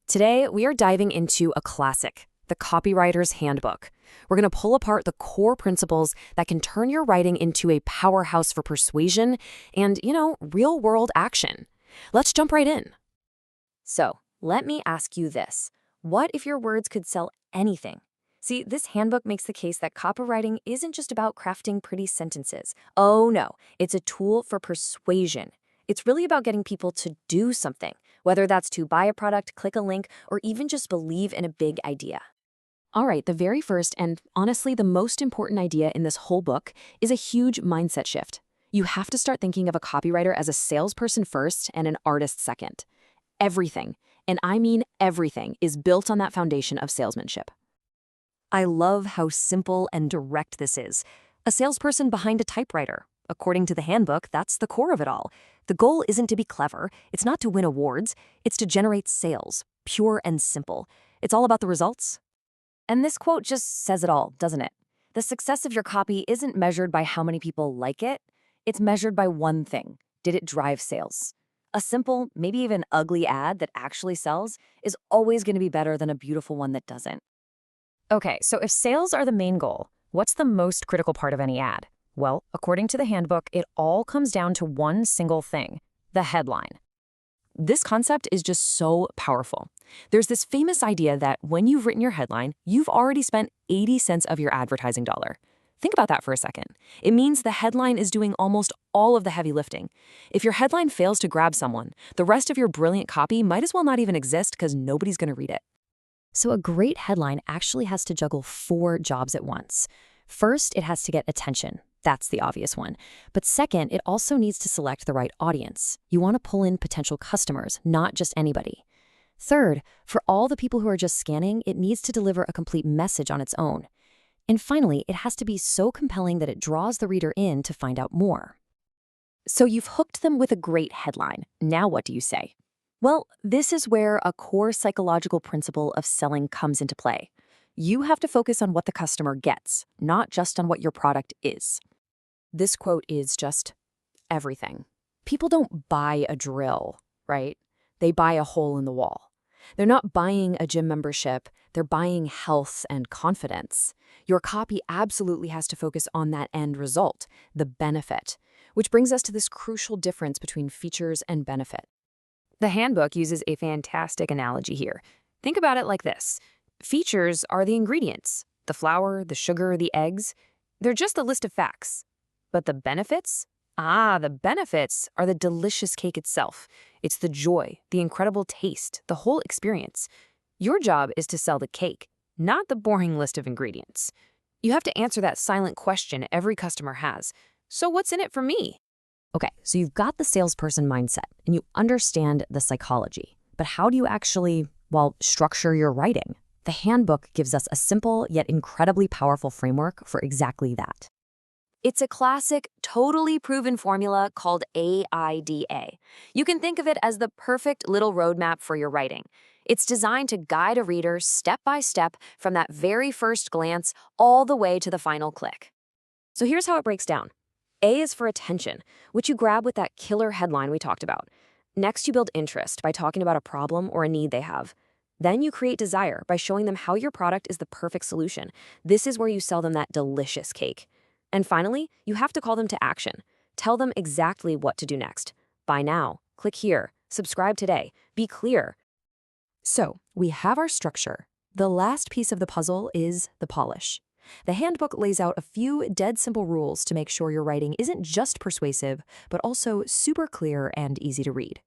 Today, we are diving into a classic, the Copywriter's Handbook. We're going to pull apart the core principles that can turn your writing into a powerhouse for persuasion and, real-world action. Let's jump right in. So, let me ask you this. What if your words could sell anything? See, this handbook makes the case that copywriting isn't just about crafting pretty sentences. Oh no, it's a tool for persuasion. It's really about getting people to do something, whether that's to buy a product, click a link, or even just believe in a big idea. All right, the very first and honestly the most important idea in this whole book is a huge mindset shift. You have to start thinking of a copywriter as a salesperson first and an artist second. Everything, and I mean everything, is built on that foundation of salesmanship. I love how simple and direct this is. A salesperson behind a typewriter. According to the handbook, that's the core of it all. The goal isn't to be clever, it's not to win awards, it's to generate sales, pure and simple. It's all about the results. And this quote just says it all, doesn't it? The success of your copy isn't measured by how many people like it, it's measured by one thing. Did it drive sales? A simple, maybe even ugly ad that actually sells is always going to be better than a beautiful one that doesn't. Okay, so if sales are the main goal, what's the most critical part of any ad? Well, according to the handbook, it all comes down to one single thing, the headline. This concept is just so powerful. There's this famous idea that when you've written your headline, you've already spent 80 cents of your advertising dollar. Think about that for a second. It means the headline is doing almost all of the heavy lifting. If your headline fails to grab someone, the rest of your brilliant copy might as well not even exist because nobody's going to read it. So a great headline actually has to juggle 4 jobs at once. First, it has to get attention. That's the obvious one. But second, it also needs to select the right audience. You want to pull in potential customers, not just anybody. Third, for all the people who are just scanning, it needs to deliver a complete message on its own. And finally, it has to be so compelling that it draws the reader in to find out more. So you've hooked them with a great headline. Now what do you say? Well, this is where a core psychological principle of selling comes into play. You have to focus on what the customer gets, not just on what your product is. This quote is just everything. People don't buy a drill, right? They buy a hole in the wall. They're not buying a gym membership, they're buying health and confidence. Your copy absolutely has to focus on that end result, the benefit, which brings us to this crucial difference between features and benefit. The handbook uses a fantastic analogy here. Think about it like this. Features are the ingredients, the flour, the sugar, the eggs. They're just a list of facts. But the benefits? The benefits are the delicious cake itself. It's the joy, the incredible taste, the whole experience. Your job is to sell the cake, not the boring list of ingredients. You have to answer that silent question every customer has. So what's in it for me? Okay, so you've got the salesperson mindset and you understand the psychology. But how do you actually, structure your writing? The handbook gives us a simple yet incredibly powerful framework for exactly that. It's a classic, totally proven formula called AIDA. You can think of it as the perfect little roadmap for your writing. It's designed to guide a reader step by step from that very first glance all the way to the final click. So here's how it breaks down. A is for attention, which you grab with that killer headline we talked about. Next, you build interest by talking about a problem or a need they have. Then you create desire by showing them how your product is the perfect solution. This is where you sell them that delicious cake. And finally, you have to call them to action. Tell them exactly what to do next. Buy now, click here, subscribe today, be clear. So, we have our structure. The last piece of the puzzle is the polish. The handbook lays out a few dead simple rules to make sure your writing isn't just persuasive, but also super clear and easy to read.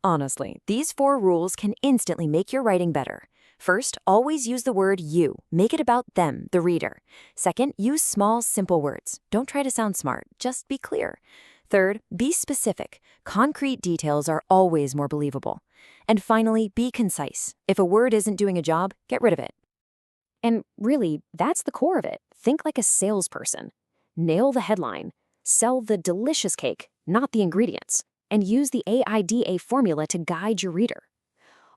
Honestly, these 4 rules can instantly make your writing better. First, always use the word you. Make it about them, the reader. Second, use small, simple words. Don't try to sound smart, just be clear. Third, be specific. Concrete details are always more believable. And finally, be concise. If a word isn't doing a job, get rid of it. And really, that's the core of it. Think like a salesperson. Nail the headline. Sell the delicious cake, not the ingredients. And use the AIDA formula to guide your reader.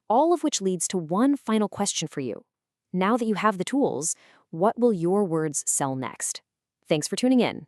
All of which leads to one final question for you. Now that you have the tools, what will your words sell next? Thanks for tuning in.